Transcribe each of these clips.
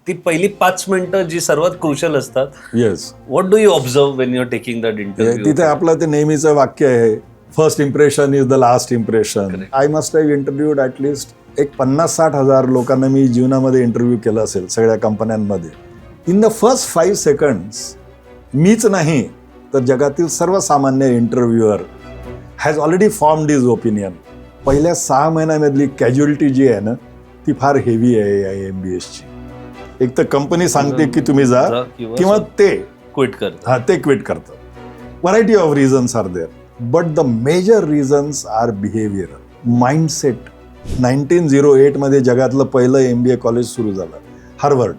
ती पहिली 5 मिनिटं जी सर्वात क्रुशल असतात. Yes, what do you observe when you are taking that interview? तिथे आपलं ते नेहमीचं वाक्य आहे, first impression is the last impression. I must have interviewed at least एक 50-60 हजार लोकांना मी जीवनामध्ये इंटरव्ह्यू केला असेल सगळ्या कंपन्यांमध्ये. इन द फर्स्ट 5 सेकंड्स मीच नाही तर जगातील सर्वसामान्य interviewer has already formed his opinion. पहिल्या 6 महिन्यामधली कॅज्युअलिटी जी आहे ना ती फार हेवी आहे या MBSची. एक तर कंपनी सांगते की तुम्ही जा किंवा ते क्विट कर. ते क्विट करतात. Variety of reasons are there, but the major reasons are behaviour, mindset. 1908 मध्ये जगातलं पहिलं MBA कॉलेज सुरू झालं, हार्वर्ड.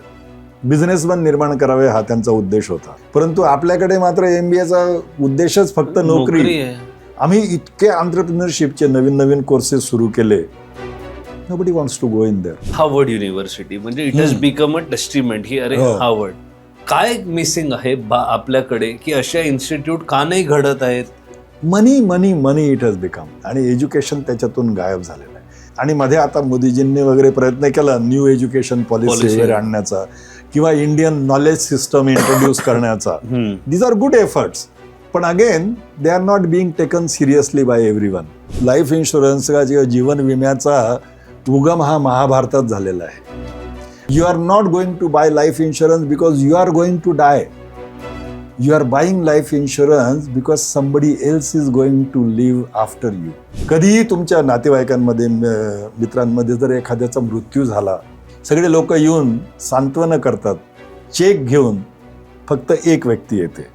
बिझनेसमॅन निर्माण करावे हा त्यांचा उद्देश होता. परंतु आपल्याकडे मात्र MBAचा उद्देशच फक्त नोकरी. आहे. आम्ही इतके एंटरप्रेन्योरशिपचे नवीन नवीन कोर्सेस सुरू केले. Nobody wants to go in there. Harvard university म्हणजे it has become a testament ही. अरे हार्वर्ड काय मिसिंग आहे आपल्याकडे की अशा इन्स्टिट्यूट का नाही घडत आहेत? मनी मनी मनी इट हॅज बिकम. आणि एज्युकेशन त्याच्यातून गायब झालेलं आहे. आणि मध्ये आता मोदीजींनी वगैरे प्रयत्न केला न्यू एज्युकेशन पॉलिसी वगैरे आणण्याचा किंवा इंडियन नॉलेज सिस्टम इंट्रोड्यूस करण्याचा. दीज आर गुड एफर्ट्स, पण again they are not being taken seriously by everyone. Life इन्शुरन्सचा किंवा जीवन विम्याचा उगम हा महाभारतात झालेला आहे. You are not going to buy life insurance because you are going to die. You are buying life insurance because somebody else is going to live after you. कधीही तुमच्या नातेवाईकांमध्ये मित्रांमध्ये जर एखाद्याचा मृत्यू झाला, सगळे लोक येऊन सांत्वन करतात, चेक घेऊन. फक्त एक व्यक्ती येते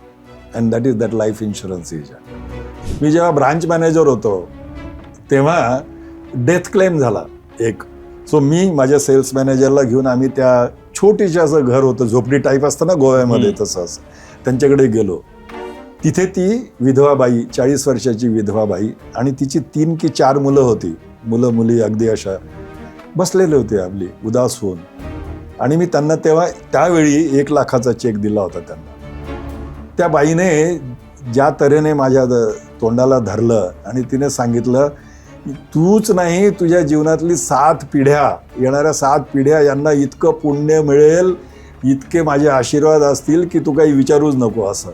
and that is that life insurance agent. मी जेव्हा ब्रांच मॅनेजर होतो तेव्हा डेथ क्लेम झाला एक. सो मी माझ्या सेल्स मॅनेजरला घेऊन आम्ही त्या छोटीशी असं घर होतं, झोपडी टाईप असतं ना गोव्यामध्ये, तसं असं त्यांच्याकडे गेलो. तिथे ती विधवा बाई, 40 वर्षाची विधवा बाई आणि तिची 3 की 4 मुलं होती. मुलं मुली अगदी अशा बसलेले होते आपली उदास होऊन. आणि मी त्यांना त्यावेळी 1 लाखाचा चेक दिला होता त्यांना. त्या बाईने ज्या तऱ्हेने माझ्या तोंडाला धरलं आणि तिने सांगितलं, तूच नाही तुझ्या जीवनातली 7 पिढ्या, येणाऱ्या 7 पिढ्या यांना इतकं पुण्य मिळेल, इतके माझे आशीर्वाद असतील की तू काही विचारूच नको असं.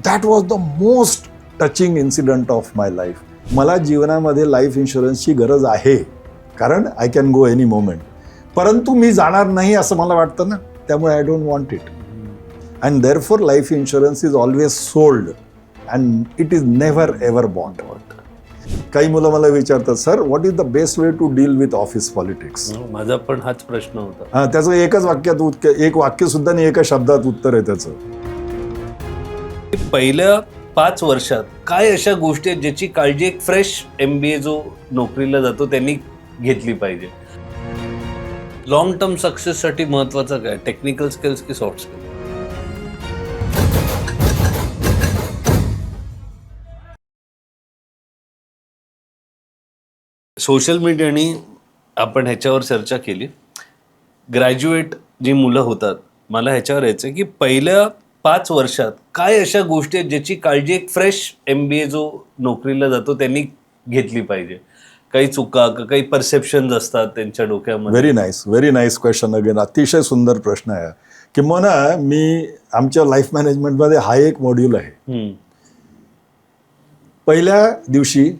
That was the most touching incident of my life. मला जीवनामध्ये लाईफ इन्शुरन्सची गरज आहे कारण I can go any moment. परंतु मी जाणार नाही असं मला वाटतं ना, त्यामुळे I don't want it. And therefore life insurance is always sold and it is never ever bought. काही मुलं मला विचारतात, sir what is the best way to deal with office politics. माझा पण हाच प्रश्न होता. त्याचं एकच वाक्यात, एक वाक्य सुद्धा नाही, एका शब्दात उत्तर आहे त्याचं. पहिल्या 5 वर्षात काय अशा गोष्टी आहेत ज्याची काळजी एक फ्रेश MBA जो नोकरीला जातो त्यांनी घेतली पाहिजे? लॉंग टर्म सक्सेससाठी महत्वाचं काय, टेक्निकल स्किल्स की सॉफ्ट स्किल्स? सोशल मीडियाने आपण ह्याच्यावर चर्चा केली. ग्रॅज्युएट जी मुलं होतात, मला ह्याच्यावर यायचं की पहिल्या 5 वर्षात काय अशा गोष्टी आहेत ज्याची काळजी एक फ्रेश MBA जो नोकरीला जातो त्यांनी घेतली पाहिजे? काही चुका, काही परसेप्शन असतात त्यांच्या डोक्यामध्ये. Very nice question again. अतिशय सुंदर प्रश्न आहे. किंवा मी आमच्या लाईफ मॅनेजमेंटमध्ये हा एक मॉड्यूल आहे. पहिल्या दिवशी,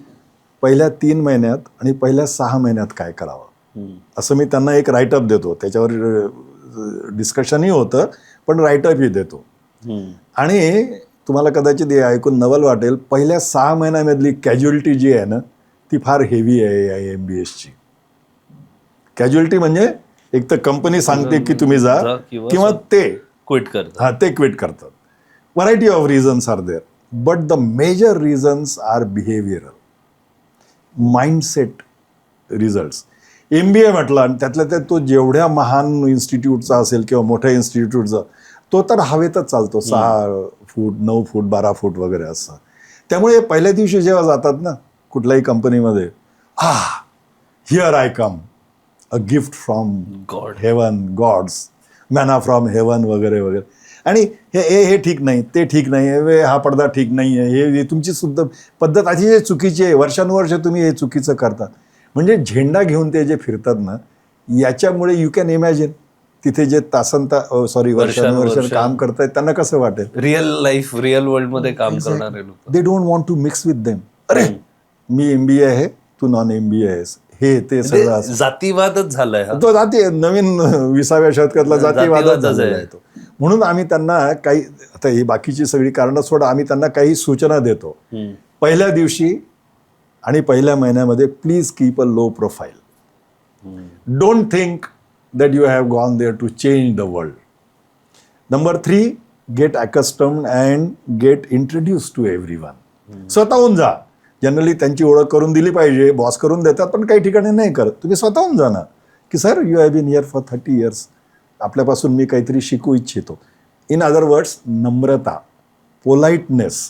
पहिल्या 3 महिन्यात आणि पहिल्या 6 महिन्यात काय करावं असं मी त्यांना एक राईटअप देतो. त्याच्यावर डिस्कशनही होतं पण राईटअपही देतो. आणि तुम्हाला कदाचित हे ऐकून नवल वाटेल, पहिल्या 6 महिन्यामधली कॅज्युअलिटी जी आहे ना ती फार हेवी आहे या MBSची. कॅज्युअलिटी म्हणजे एक तर कंपनी सांगते की तुम्ही जा किंवा ते क्विट करतात. ते क्विट करतात. Variety of reasons are there, but the major reasons are behavioural, mindset results. MBA म्हटलं आणि त्यातल्या त्यात तो जेवढ्या महान इन्स्टिट्यूटचा असेल किंवा मोठ्या इन्स्टिट्यूटचा, तो तर हवेतच चालतो. 6 फूट 9 फूट 12 फूट वगैरे असं. त्यामुळे पहिल्या दिवशी जेव्हा जातात ना कुठल्याही कंपनीमध्ये, here I come, a gift from God, heaven, gods, manna from heaven वगैरे वगैरे. आणि हे ठीक नाही, ते ठीक नाही, हा पडदा ठीक नाही आहे, हे तुमची सुद्धा पद्धत अतिशय चुकीची आहे, वर्षानुवर्ष तुम्ही हे चुकीचं करता. म्हणजे झेंडा घेऊन ते जे फिरतात ना, याच्यामुळे यू कॅन इमॅजिन तिथे जे वर्षानुवर्ष काम करतायत त्यांना कसं वाटेल? रिअल वर्ल्ड मध्ये काम करणारे लोक. They don't want to mix with them. अरे मी MBA आहे, तू नॉन MBA आहेस, हे ते सगळं जातीवादच झालाय हा. तो नवीन 20व्या शतकातला जातीवादच झालेला आहे तो. म्हणून आम्ही त्यांना काही, आता ही बाकीची सगळी कारणं सोडा, आम्ही त्यांना काही सूचना देतो. पहिल्या दिवशी आणि पहिल्या महिन्यामध्ये please keep a low profile. Don't think that you have gone there to change the world. Number 3, get accustomed and get introduced to everyone. स्वतःहून जा. जनरली त्यांची ओळख करून दिली पाहिजे, बॉस करून देतात, पण काही ठिकाणी नाही करत. तुम्ही स्वतःहून जा ना, की sir you have been here for 30 years, आपल्यापासून मी काहीतरी शिकू इच्छितो. इन अदर वर्ड्स, नम्रता, पोलाइटनेस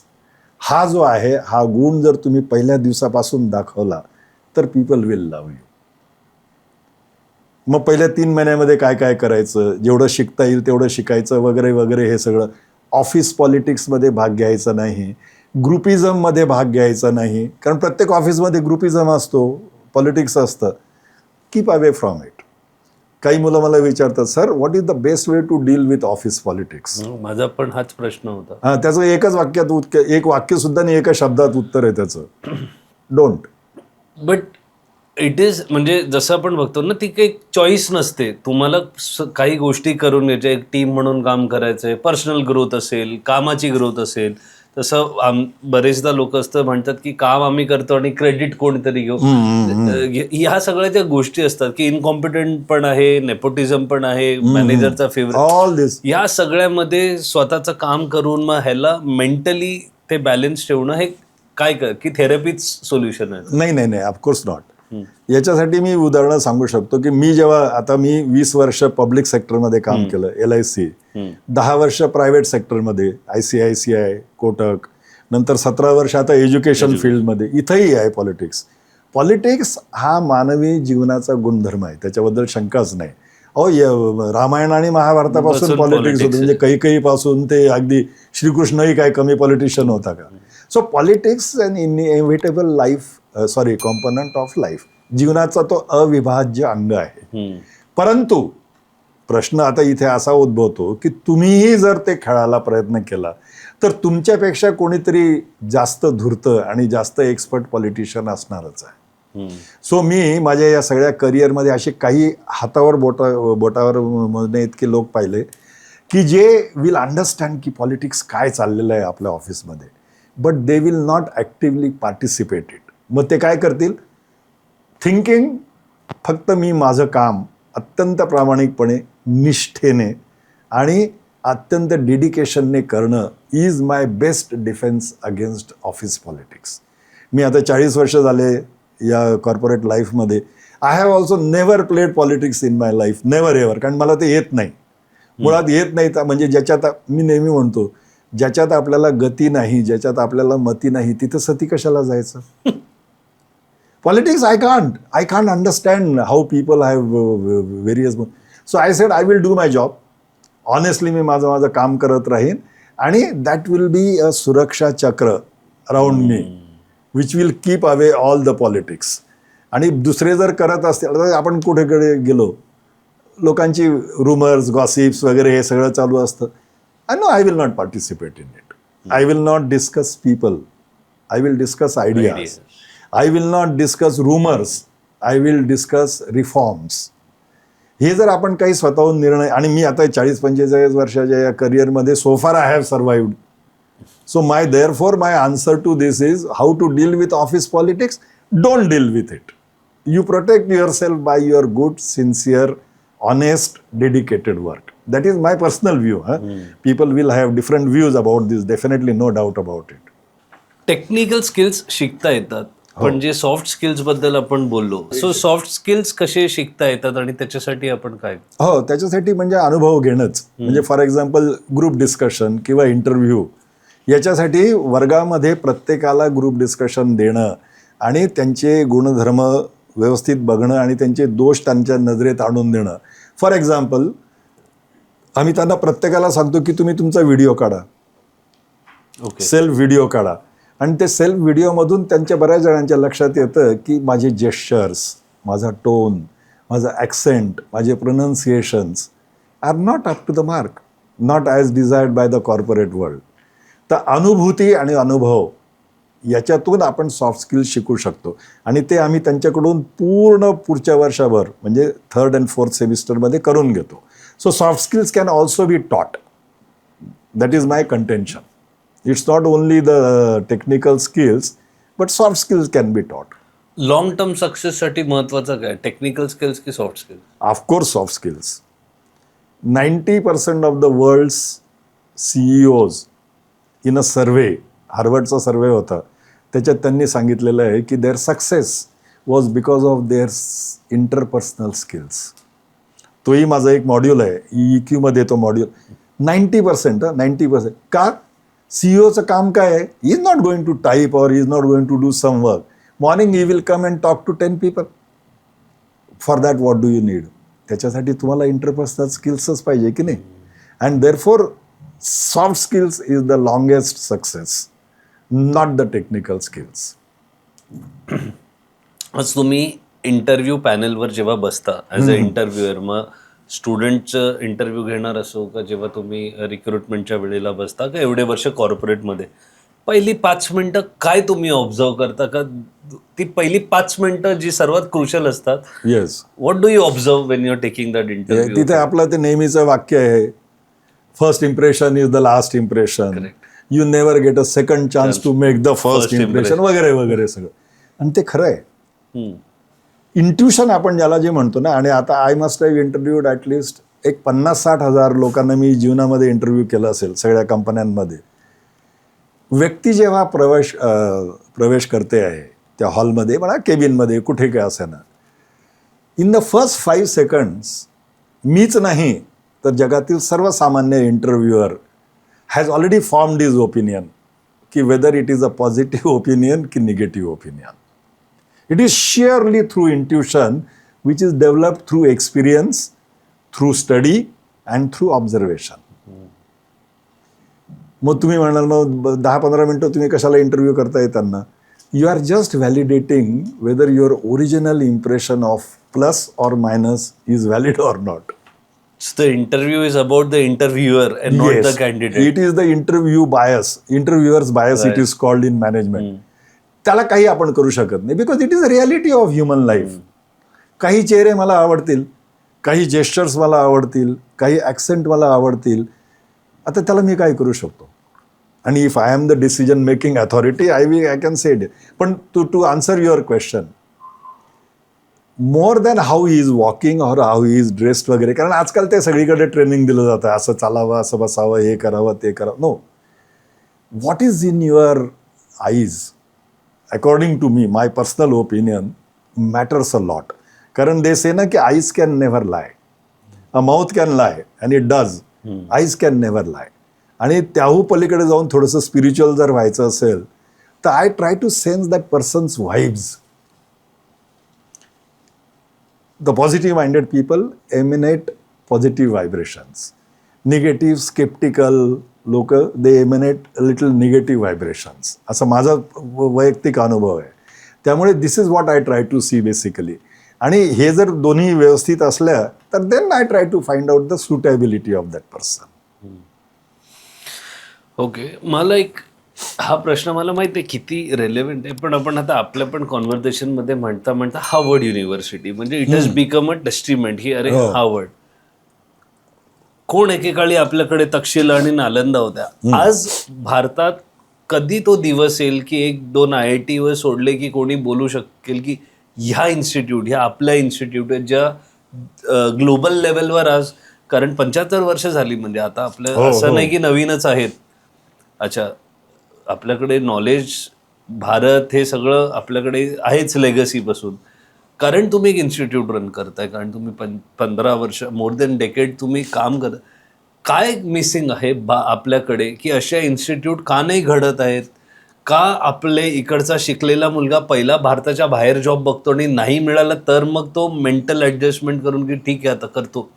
हा जो आहे, हा गुण जर तुम्ही पहिल्या दिवसापासून दाखवला तर पीपल विल लव्ह यू. मग पहिल्या 3 महिन्यामध्ये काय काय करायचं, जेवढं शिकता येईल तेवढं शिकायचं वगैरे वगैरे, हे सगळं. ऑफिस पॉलिटिक्समध्ये भाग घ्यायचा नाही, ग्रुपिझममध्ये भाग घ्यायचा नाही, कारण प्रत्येक ऑफिसमध्ये ग्रुपिझम असतो, पॉलिटिक्स असतं. Keep away from it. काही मुलं मला विचारतात, sir what is the best way to deal with office politics? माझा पण हाच प्रश्न होता. हां, त्याचं एकच वाक्यात, एक वाक्य सुद्धा नाही, एका शब्दात उत्तर आहे त्याचं, डोंट. बट इट इज, म्हणजे जसं आपण बघतो ना, ती काही चॉईस नसते. तुम्हाला काही गोष्टी करून घ्यायच्या, एक टीम म्हणून काम करायचंय, पर्सनल ग्रोथ असेल, कामाची ग्रोथ असेल. तसं बरेचदा लोक असतं म्हणतात की काम आम्ही करतो आणि क्रेडिट कोणतरी घेऊ. ह्या सगळ्या ज्या गोष्टी असतात की इनकॉम्पिटंट पण आहे, नेपोटिझम पण आहे, मॅनेजरचा फेवरेट, या सगळ्यामध्ये स्वतःचं काम करून मग ह्याला मेंटली ते बॅलन्स ठेवणं हे काय की थेरपीच सोल्युशन आहे? नाही, ऑफकोर्स नॉट. याच्यासाठी मी उदाहरणं सांगू शकतो की मी 20 वर्ष पब्लिक सेक्टरमध्ये काम केलं, LIC, 10 वर्ष प्रायव्हेट सेक्टरमध्ये, ICICI, कोटक, नंतर 17 वर्ष आता एज्युकेशन फील्डमध्ये. इथंही आहे पॉलिटिक्स. पॉलिटिक्स हा मानवी जीवनाचा गुणधर्म आहे, त्याच्याबद्दल शंकाच नाही. रामायण आणि महाभारतापासून पॉलिटिक्स होतं, म्हणजे काही पासून ते अगदी श्रीकृष्णही काय कमी पॉलिटिशियन होता का? So politics an inevitable component of life, जीवनाचा तो अविभाज्य अंग आहे. परंतु प्रश्न आता इथे असा उद्भवतो की तुम्हीही जर ते खेळायला प्रयत्न केला तर तुमच्यापेक्षा कोणीतरी जास्त धूर्त आणि जास्त एक्सपर्ट पॉलिटिशियन असणारच आहे. सो मी माझ्या या सगळ्या करिअरमध्ये असे काही हातावर बोटावर मोजणे इतके लोक पाहिले की जे विल अंडरस्टँड की पॉलिटिक्स काय चाललेलं आहे आपल्या ऑफिसमध्ये, but they will not actively participate it. मग ते काय करतील, थिंकिंग फक्त मी माझं काम अत्यंत प्रामाणिकपणे, निष्ठेने आणि अत्यंत डेडिकेशनने करणं is my best defence against office politics. मी आता 40 वर्ष झाले या कॉर्पोरेट लाईफमध्ये. I have also never played politics in my life, never ever, कारण मला ते येत नाही, मुळात येत नाही. म्हणजे ज्याच्यात मी नेहमी म्हणतो, ज्याच्यात आपल्याला गती नाही, ज्याच्यात आपल्याला मती नाही, तिथं सती कशाला जायचं? Politics I can't understand how people have various. So I said I will do my job. Honestly मी माझं काम करत राहीन आणि दॅट विल बी अ सुरक्षा चक्र around me which will keep away all the politics. आणि दुसरे जर करत असतील तर आपण कुठेकडे गेलो, लोकांची रुमर्स, गॉसिप्स वगैरे हे सगळं चालू असतं. I will not participate in it. I will not discuss people. I will discuss ideas. I will not discuss rumors. I will discuss reforms. हे जर आपण काही स्वतःहून निर्णय, आणि मी आता 40-45 वर्षाच्या या करिअरमध्ये so far I have survived. So therefore my answer to this is how to deal with office politics. Don't deal with it. You protect yourself by your good, sincere, honest, dedicated work. That is my personal view. People will have different views about this, definitely, no doubt about it. Technical skills शिकता येतात, पण जे soft skills बद्दल आपण बोललो, so soft skills कसे शिकता येतात आणि त्याच्यासाठी आपण काय? त्याच्यासाठी म्हणजे अनुभव घेणंच. म्हणजे फॉर एक्झाम्पल ग्रुप डिस्कशन किंवा इंटरव्ह्यू, याच्यासाठी वर्गामध्ये प्रत्येकाला ग्रुप डिस्कशन देणं आणि त्यांचे गुणधर्म व्यवस्थित बघणं आणि त्यांचे दोष त्यांच्या नजरेत आणून देणं. फॉर एक्झाम्पल, आम्ही त्यांना प्रत्येकाला सांगतो की तुम्ही तुमचा व्हिडिओ काढा, सेल्फ व्हिडिओ काढा. आणि ते सेल्फ व्हिडिओमधून त्यांच्या बऱ्याच जणांच्या लक्षात येतं की माझे जेस्चर्स, माझा टोन, माझा ॲक्सेंट, माझे pronunciations are not up to the mark, not as desired by the corporate world. तर अनुभूती आणि अनुभव याच्यातून आपण सॉफ्ट स्किल्स शिकू शकतो आणि ते आम्ही त्यांच्याकडून पूर्ण पुढच्या वर्षभर म्हणजे 3rd and 4th सेमिस्टरमध्ये करून घेतो. So soft skills can also be taught. That is my contention. It's not only the technical skills but soft skills can be taught. Long term सक्सेससाठी महत्वाचं काय, टेक्निकल स्किल्स की soft skills? Of course soft skills. 90% of the world's CEOs in a survey, हार्वर्डचा survey होता, त्याच्यात त्यांनी सांगितलेलं आहे की their success was because of their interpersonal skills. तोही माझा एक मॉड्यूल आहे, EQ तो मॉड्यूल. 90% का? CEOचं काम काय आहे? He is not going to type or he is not going to do some work. Morning he will come and talk to 10 people. For that what do you need? त्याच्यासाठी तुम्हाला interpersonal स्किल्सच पाहिजे की नाही. And therefore soft skills is the longest success, not the technical skills. आज तुम्ही interview पॅनलवर जेव्हा बसता ॲज अ इंटरव्ह्युअर, मग स्टुडंटचं इंटरव्ह्यू घेणार असो का जेव्हा तुम्ही रिक्रुटमेंटच्या वेळेला बसता का एवढे वर्ष कॉर्पोरेटमध्ये, पहिली 5 मिनटं काय तुम्ही ऑब्झर्व करता का? ती पहिली 5 मिनटं जी सर्वात क्रुशल असतात. Yes. What do you observe when you are taking that interview? तिथे आपलं ते नेहमीचं वाक्य आहे, first impression is the last impression. You never get a second chance to make the first impression वगैरे वगैरे सगळं. आणि ते खरं आहे. इंट्युशन आपण ज्याला जे म्हणतो ना. आणि आता I must have interviewed at least एक 50-60 हजार लोकांना मी जीवनामध्ये इंटरव्ह्यू केला असेल सगळ्या कंपन्यांमध्ये. व्यक्ती जेव्हा प्रवेश करते आहे त्या हॉलमध्ये म्हणा, केबिनमध्ये, कुठे काय असे ना, इन द फर्स्ट 5 सेकंड्स मीच नाही तर जगातील सर्वसामान्य interviewer has already formed his opinion की whether it is a positive opinion की negative opinion. It is sheerly through intuition which is developed through experience, through study and through observation. मग तुम्ही म्हणाल मग 10-15 मिनटं तुम्ही कशाला इंटरव्ह्यू करताय त्यांना? You are just validating whether your original impression of plus or minus is valid or not. The interview is about the interviewer and not the candidate. It is the interview bias, interviewer's bias. It is called in management. त्याला काही आपण करू शकत नाही because it is a reality of human life. काही चेहरे मला आवडतील, काही जेस्चर्स मला आवडतील, काही ॲक्सेंट मला आवडतील. आता त्याला मी काय करू शकतो? आणि if I am the decision making authority I can say it. पण to answer your question, more than how he is walking or how he is dressed वगैरे, कारण आजकाल ते सगळीकडे ट्रेनिंग दिलं जातं, असं चालावं, असं बसावं, हे करावं, ते करावं. No, what is in your eyes according to me, my personal opinion, matters a lot. कारण दे से ना की eyes can never lie, a mouth can lie and it does, eyes can never lie. आणि त्याहू पलीकडे जाऊन थोडंसं spiritual जर व्हायचं असेल तर I try to sense that person's vibes. The positive-minded people emanate positive vibrations. Negative, skeptical लोक, they emanate a little negative vibrations. असा माझा वैयक्तिक अनुभव आहे. त्यामुळे this is what I try to see basically. आणि हे जर दोन्ही व्यवस्थित असल्या तर then I try to find out the suitability of that person. Okay, मला एक हा प्रश्न मला माहिती आहे किती रेलेव्हंट आहे, पण आपण आता आपल्या पण कॉन्व्हर्सेशनमध्ये म्हणता हार्वर्ड युनिव्हर्सिटी म्हणजे it has become a testament की अरे हार्वर्ड कोण एकेकाळी आपल्याकडे तक्षशिला आणि नालंदा होत्या. आज भारतात कधी तो दिवस येईल की 1-2 IIT वर सोडले की कोणी बोलू शकेल की ह्या इन्स्टिट्यूट, ह्या आपल्या इन्स्टिट्यूट आहेत ज्या ग्लोबल लेवलवर आज, कारण 75 वर्ष झाली म्हणजे आता आपलं असं नाही की नवीनच आहेत. अच्छा, आपल्याकडे नॉलेज, भारत हे सगळं आपल्याकडे आहेच लेगसीपासून, कारण तुम्ही एक इन्स्टिट्यूट रन करताय, कारण तुम्ही 15 वर्ष, मोर दॅन डेकेड तुम्ही काम करता. काय मिसिंग आहे आपल्याकडे की अशा इन्स्टिट्यूट का नाही घडत आहेत? का आपले इकडचा शिकलेला मुलगा पहिला भारताच्या बाहेर जॉब बघतो आणि नाही मिळाला तर मग तो मेंटल ॲडजस्टमेंट करून की ठीक आहे आता करतो.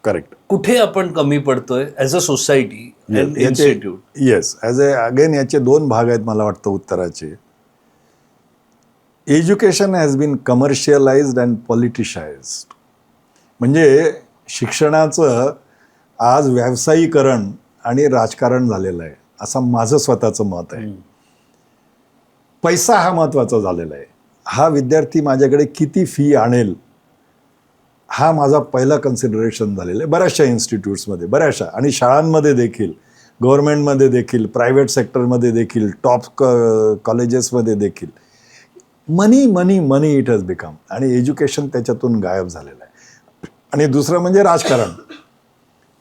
करेक्ट. कुठे आपण कमी पडतोय as a society and institute? Yes, as a again याचे 2 भाग आहेत मला वाटतं उत्तराचे. Education has been commercialised and politicised. म्हणजे शिक्षणाचं आज व्यावसायीकरण आणि राजकारण झालेलं आहे असं माझं स्वतःचं मत आहे. पैसा हा महत्त्वाचा झालेला आहे. हा विद्यार्थी माझ्याकडे किती फी आणेल हा माझा पहिला कन्सिडरेशन झालेला आहे बऱ्याचशा इन्स्टिट्यूट्समध्ये, बऱ्याचशा, आणि शाळांमध्ये देखील, गव्हर्नमेंटमध्ये देखील, प्रायव्हेट सेक्टरमध्ये देखील, टॉप कॉलेजेसमध्ये देखील. मनी मनी मनी इट हॅज बिकम, आणि एज्युकेशन त्याच्यातून गायब झालेलं आहे. आणि दुसरं म्हणजे राजकारण.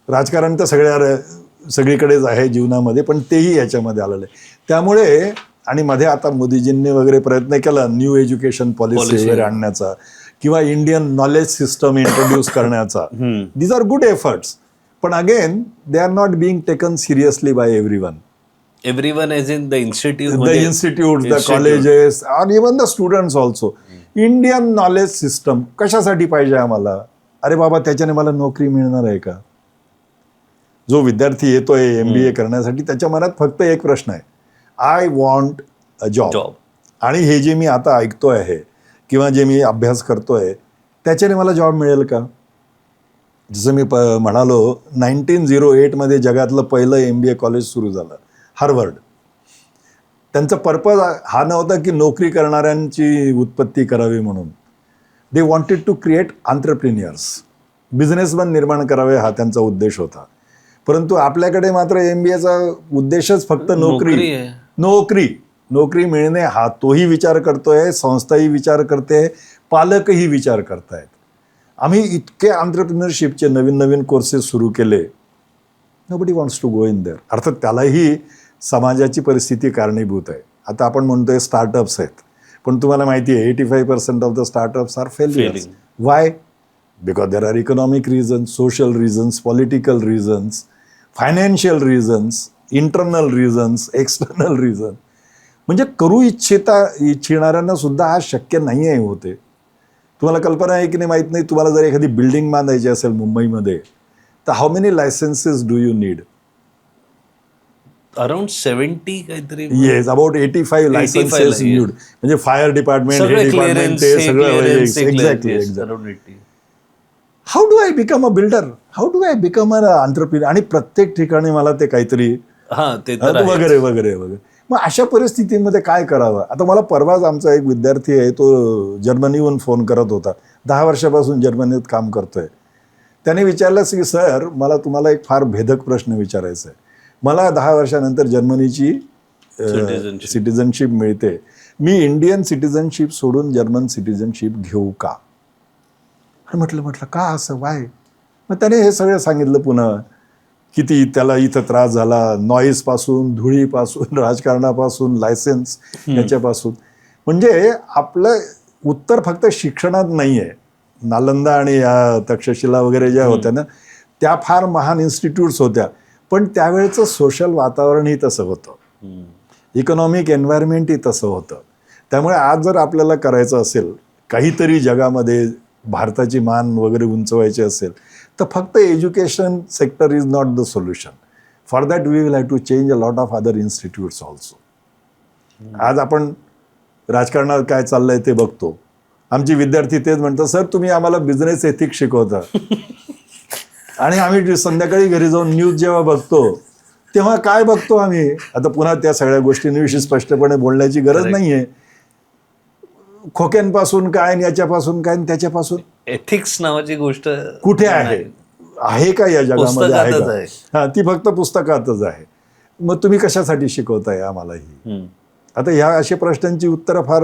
राजकारण तर सगळीकडेच आहे जीवनामध्ये, पण तेही याच्यामध्ये आलेलं आहे. त्यामुळे आणि मध्ये आता मोदीजींनी वगैरे प्रयत्न केला न्यू एज्युकेशन पॉलिसी वगैरे आणण्याचा किंवा इंडियन नॉलेज सिस्टम इंट्रोड्यूस करण्याचा. दीज आर गुड एफर्ट्स, पण again they are not being taken seriously by everyone. Everyone as in the institute, The institutes, the colleges, and even the students also. Indian knowledge system कशासाठी पाहिजे आम्हाला? अरे बाबा, त्याच्याने मला नोकरी मिळणार आहे का? जो विद्यार्थी येतोय MBA करण्यासाठी त्याच्या मनात फक्त एक प्रश्न आहे, आय वॉन्ट अ जॉब. आणि हे जे मी आता ऐकतोय आहे किंवा जे मी अभ्यास करतोय त्याच्याने मला जॉब मिळेल का? जसं मी म्हणालो 1908 मध्ये जगातलं पहिलं MBA कॉलेज सुरू झालं, हार्वर्ड. त्यांचा पर्पज हा नव्हता की नोकरी करणाऱ्यांची उत्पत्ती करावी म्हणून. They wanted to create entrepreneurs, businessman निर्माण करावे हा त्यांचा उद्देश होता. परंतु आपल्याकडे मात्र MBAचा उद्देशच फक्त नोकरी मिळणे हा तोही विचार करतोय, संस्थाही विचार करते, पालकही विचार करतायत. आम्ही इतके एंटरप्रेन्युअरशिपचे नवीन नवीन कोर्सेस सुरू केले, nobody wants to go in there. अर्थात त्यालाही समाजाची परिस्थिती कारणीभूत आहे. आता आपण म्हणतोय स्टार्टअप्स आहेत, पण तुम्हाला माहिती आहे 85% of the startups are failures. Why? Because there are economic reasons, social reasons, political reasons, financial reasons, internal reasons, external reason. म्हणजे करू इच्छिणाऱ्यांना सुद्धा हा शक्य नाही आहे होते. तुम्हाला कल्पना आहे की नाही माहीत नाही, तुम्हाला जर एखादी बिल्डिंग बांधायची असेल मुंबईमध्ये तर how many licences do you need? Around 70 काहीतरी. Yes, about 85 licences need. म्हणजे फायर डिपार्टमेंट, हे डिपार्टमेंट, ते सगळं. Exactly. How do I become a builder? How do I become a entrepreneur? आणि प्रत्येक ठिकाणी मला ते काहीतरी वगैरे वगैरे वगैरे. मग अशा परिस्थितीमध्ये काय करावं? आता मला परवाच आमचा एक विद्यार्थी आहे, तो जर्मनीहून फोन करत होता, 10 वर्षापासून जर्मनीत काम करतोय. त्याने विचारलं की सर, मला तुम्हाला एक फार भेदक प्रश्न विचारायचा आहे. मला 10 वर्षानंतर जर्मनीची सिटिझनशिप मिळते, मी इंडियन सिटिझनशिप सोडून जर्मन सिटिझनशिप घेऊ का? म्हटलं का असं, वाय? मग त्याने हे सगळं सांगितलं पुन्हा, किती त्याला इथं त्रास झाला, नॉईजपासून, धुळीपासून, राजकारणापासून, लायसन्स याच्यापासून. म्हणजे आपलं उत्तर फक्त शिक्षणात नाही आहे. नालंदा आणि या तक्षशिला वगैरे ज्या होत्या ना, त्या फार महान इन्स्टिट्यूट्स होत्या, पण त्यावेळेचं सोशल वातावरणही तसं होतं, इकॉनॉमिक एन्व्हायरमेंटही तसं होतं. त्यामुळे आज जर आपल्याला करायचं असेल काहीतरी जगामध्ये भारताची मान वगैरे उंचवायची असेल तर फक्त education sector is not the solution. For that we will have to change a lot of other institutes also. आज आपण राजकारणात काय चाललंय ते बघतो. आमचे विद्यार्थी तेच म्हणतात, सर तुम्ही आम्हाला बिझनेस एथिक्स शिकवता. आणि आम्ही संध्याकाळी घरी जाऊन न्यूज जेव्हा बघतो तेव्हा काय बघतो आम्ही? आता पुन्हा त्या सगळ्या गोष्टींविषयी स्पष्टपणे बोलण्याची गरज नाहीये. खोक्यांपासून काय, याच्यापासून काय, त्याच्यापासून. एथिक्स नावाची गोष्ट कुठे आहे का या जगामध्ये? आहे का? हा, ती फक्त पुस्तकातच आहे. मग तुम्ही कशासाठी शिकवताय आम्हालाही? आता ह्या अशा प्रश्नांची उत्तरं फार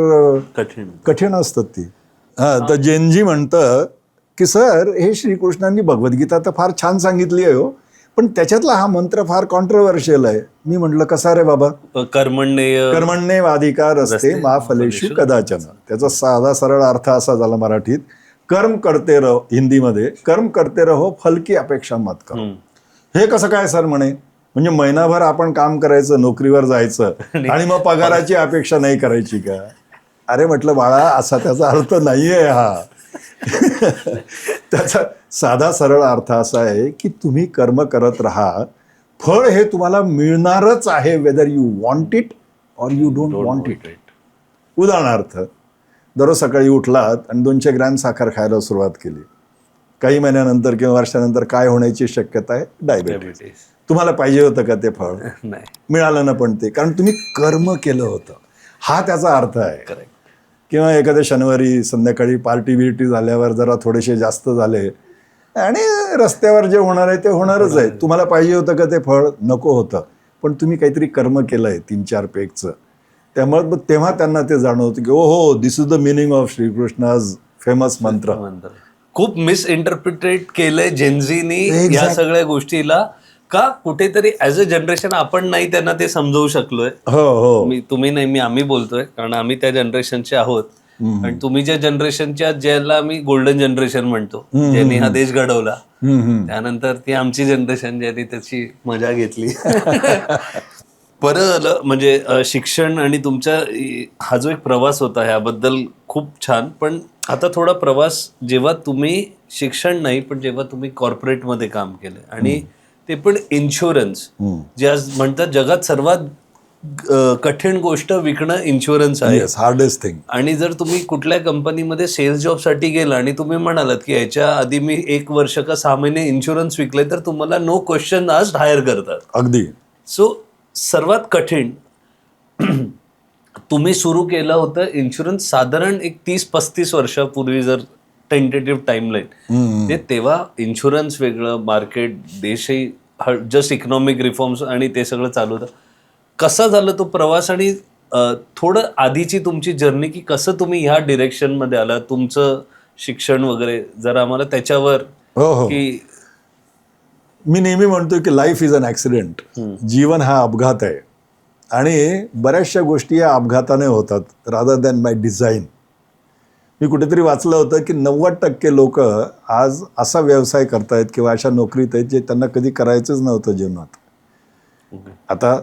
कठीण असतात ती. हा, तर जेनजी म्हणतं की सर, हे श्रीकृष्णांनी भगवद्गीता तर फार छान सांगितली आहे हो, पण त्याच्यातला हा मंत्र फार कॉन्ट्रोवर्शियल आहे. मी म्हटलं कसा रे बाबा? कर्मण्येवाधिकार असते मा फलेषु कदाचन. त्याचा साधा सरळ अर्थ असा झाला मराठीत, कर्म करते रहो, हिंदीमध्ये कर्म करते रहो, फल की अपेक्षा मत करो. हे कसं काय सर म्हणे? म्हणजे महिनाभर आपण काम करायचं, नोकरीवर जायचं आणि मग पगाराची अपेक्षा नाही करायची का? अरे म्हटलं बाळा, असा त्याचा अर्थ नाहीये हा. त्याचा साधा सरळ अर्थ असा आहे की तुम्ही कर्म करत राहा, फळ हे तुम्हाला मिळणारच आहे, whether you want it or you don't want it. उदाहरणार्थ, दररोज सकाळी उठलात आणि 200 ग्रॅम साखर खायला सुरुवात केली, काही महिन्यानंतर किंवा वर्षानंतर काय होण्याची शक्यता आहे? डायबिटीज. डायबिटीज तुम्हाला पाहिजे होतं का ते फळ? नाही. मिळालं ना, पण ते कारण तुम्ही कर्म केलं होतं, हा त्याचा अर्थ आहे. करेक्ट. किंवा एखाद्या शनिवारी संध्याकाळी पार्टी बिर्टी झाल्यावर जरा थोडेसे जास्त झाले आणि रस्त्यावर जे होणार आहे ते होणारच आहे. तुम्हाला पाहिजे होतं का ते फळ? नको होतं, पण तुम्ही काहीतरी कर्म केलं आहे 3-4 पेगचं. त्यामुळे तेव्हा त्यांना ते जाणवतं की ओ हो, this is the meaning of Shrikrishna's famous mantra. खूप मिसइंटरप्रिटेट केलंय जेनझीनी या Exact. सगळ्या गोष्टीला. का कुठेतरी ऍज अ जनरेशन आपण नाही त्यांना ते समजवू शकलोय. हो हो. तुम्ही नाही, मी आम्ही बोलतोय कारण आम्ही त्या जनरेशनचे आहोत. आणि तुम्ही ज्या जनरेशनच्या, ज्याला आम्ही गोल्डन जनरेशन म्हणतो, ज्यांनी हा देश घडवला, त्यानंतर ती आमची जनरेशन ज्यांनी त्याची मजा घेतली. बरं झालं म्हणजे शिक्षण आणि तुमचा हा जो एक प्रवास होता ह्याबद्दल खूप छान. पण आता थोडा प्रवास, जेव्हा तुम्ही शिक्षण नाही पण जेव्हा तुम्ही कॉर्पोरेटमध्ये काम केलं आणि ते पण इन्शुरन्स, जे आज म्हणतात जगात सर्वात कठीण गोष्ट विकणं इन्शुरन्स आहे, हार्डेस्ट थिंग. आणि जर तुम्ही कुठल्या कंपनीमध्ये सेल्स जॉबसाठी गेला आणि तुम्ही म्हणालात की याच्या आधी मी 1 वर्ष का 6 महिने इन्शुरन्स विकले, तर तुम्हाला नो क्वेश्चन आज हायर करतात. अगदी. सो सर्वात कठीण तुम्ही सुरू केलं होतं इन्शुरन्स साधारण एक 30-35 वर्षापूर्वी, जर टेंटेटिव्ह टाइमलाईन, ते तेव्हा इन्शुरन्स वेगळं, मार्केट, देशही जस्ट इकॉनॉमिक रिफॉर्म्स आणि ते सगळं चालू होतं. कसा झाला तो प्रवास आणि थोडं आधीची तुमची जर्नी, की कसं तुम्ही ह्या डिरेक्शनमध्ये आला, तुमचं शिक्षण वगैरे, जरा आम्हाला त्याच्यावर. हो हो. की मी नेहमी म्हणतो की लाईफ इज अन ॲक्सिडेंट. जीवन हा अपघात आहे आणि बऱ्याचशा गोष्टी या अपघाताने होतात रादर दॅन बाय डिझाईन. मी कुठेतरी वाचलं होतं की 90% लोक आज असा व्यवसाय करतायत किंवा अशा नोकरीत आहेत जे त्यांना कधी करायचंच नव्हतं जीवनात. आता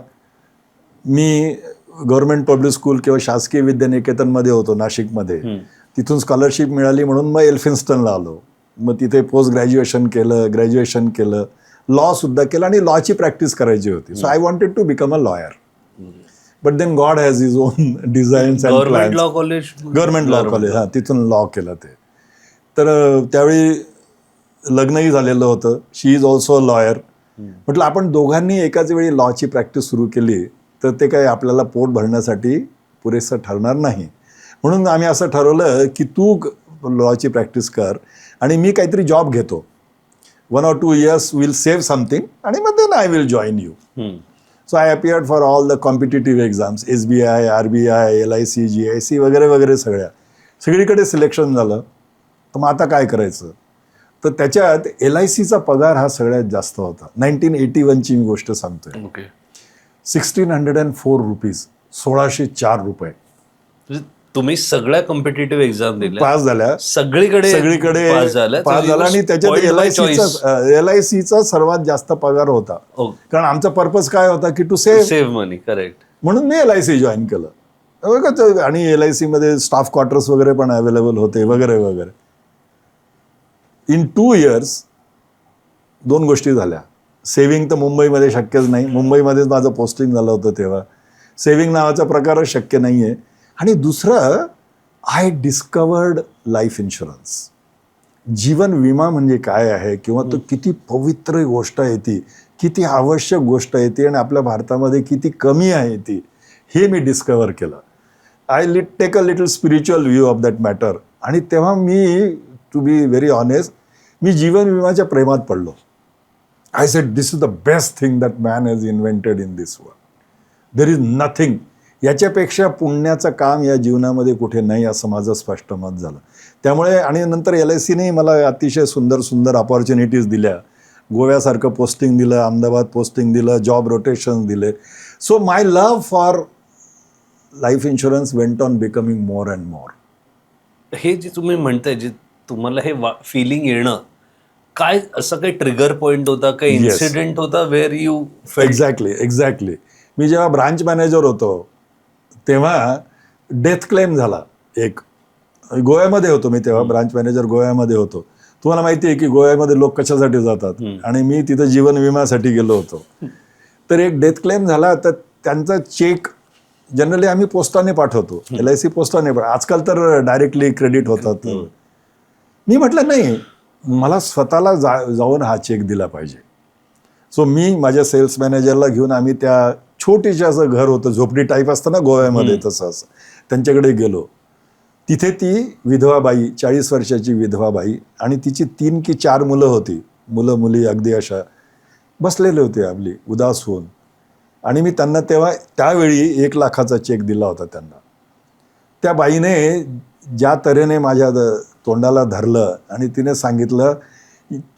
मी गव्हर्नमेंट पब्लिक स्कूल किंवा शासकीय विद्यानिकेतनमध्ये होतो नाशिकमध्ये. तिथून स्कॉलरशिप मिळाली म्हणून मग एल्फिन्स्टनला आलो. मग तिथे पोस्ट ग्रॅज्युएशन केलं, लॉ सुद्धा केलं आणि लॉची प्रॅक्टिस करायची होती. So I wanted to become a lawyer. But then god has his own designs and government law college, government law college, हां, तिथून लॉ केलं ते. तर त्यावेळी लग्नही झालेलं होतं. शी इज ऑल्सो अ लॉयर. म्हटलं आपण दोघांनी एकाच वेळी लॉची प्रॅक्टिस सुरू केली तर ते काही आपल्याला पोट भरण्यासाठी पुरेसं ठरणार नाही. म्हणून आम्ही असं ठरवलं की तू लॉची प्रॅक्टिस कर आणि मी काहीतरी जॉब घेतो. 1 or 2 years will save something आणि मग then I will join you. So I appeared for all the competitive exams, SBI, RBI, LIC, GIC वगैरे वगैरे सगळीकडे सिलेक्शन झालं. तर मग आता काय करायचं? तर त्याच्यात LICचा पगार हा सगळ्यात जास्त होता. 1981ची मी गोष्ट सांगतोय. 1604 रुपीज, 1604 रुपये. तुम्ही सगळ्या कॉम्पिटेटिव्ह एक्झाम दिल्या, पास झाल्या, सगळीकडे पास झाला आणि त्याच्यात LICचा सर्वात जास्त पगार होता. कारण आमचा पर्पज काय होता की टू सेव्ह मनी. करेक्ट. म्हणून मी LIC जॉईन केलं. आणि LIC मध्ये स्टाफ क्वार्टर्स वगैरे पण अवेलेबल होते वगैरे वगैरे. इन 2 years 2 गोष्टी झाल्या. सेव्हिंग तर मुंबईमध्ये शक्यच नाही. मुंबईमध्येच माझं पोस्टिंग झालं होतं तेव्हा. सेव्हिंग नावाचा प्रकारच शक्य नाही आहे. आणि दुसरं, आय डिस्कवर्ड लाईफ इन्शुरन्स. जीवन विमा म्हणजे काय आहे किंवा तो किती पवित्र गोष्ट आहे, ती किती आवश्यक गोष्ट आहे ती, आणि आपल्या भारतामध्ये किती कमी आहे ती, हे मी डिस्कवर केलं. I take a little spiritual view of that matter. आणि तेव्हा मी, टू बी व्हेरी ऑनेस्ट, मी जीवन विम्याच्या प्रेमात पडलो. I said this is the best thing that man has invented in this world. There is nothing. याच्यापेक्षा पुण्याचं काम या जीवनामध्ये कुठे नाही, असं माझं स्पष्ट मत झालं. त्यामुळे आणि नंतर LICने मला अतिशय सुंदर अपॉर्च्युनिटीज दिल्या. गोव्यासारखं पोस्टिंग दिलं, अहमदाबाद पोस्टिंग दिलं, जॉब रोटेशन दिले. So my love for life insurance went on becoming more and more. हे जे तुम्ही म्हणताय, जे तुम्हाला हे फिलिंग येणं, काय असं काही ट्रिगर पॉइंट होता, काही इन्सिडेंट होता वेअर यू? एक्झॅक्टली. मी जेव्हा ब्रांच मॅनेजर होतो तेव्हा डेथ क्लेम झाला एक. गोव्यामध्ये होतो मी तेव्हा, ब्रांच मॅनेजर गोव्यामध्ये होतो. तुम्हाला माहिती आहे की गोव्यामध्ये लोक कशासाठी जातात, आणि मी तिथं जीवन विम्यासाठी गेलो होतो. तर एक डेथ क्लेम झाला. तर त्यांचा चेक जनरली आम्ही पोस्टाने पाठवतो, LIC पोस्टाने. आजकाल तर डायरेक्टली क्रेडिट होतात. मी म्हटलं नाही, मला स्वतःला जाऊन हा चेक दिला पाहिजे. सो मी माझ्या सेल्स मॅनेजरला घेऊन आम्ही त्या छोटीशी असं घर होतं, झोपडी टाईप असतं ना गोव्यामध्ये, तसं असं त्यांच्याकडे गेलो. तिथे ती विधवा बाई, 40 वर्षाची विधवा बाई, आणि तिची 3 की 4 मुलं होती, मुलं मुली अगदी अशा बसलेले होते आपली उदास होऊन. आणि मी त्यांना त्यावेळी 1 लाखाचा चेक दिला होता त्यांना. त्या बाईने ज्या तऱ्हेने माझ्या तोंडाला धरलं आणि तिने सांगितलं,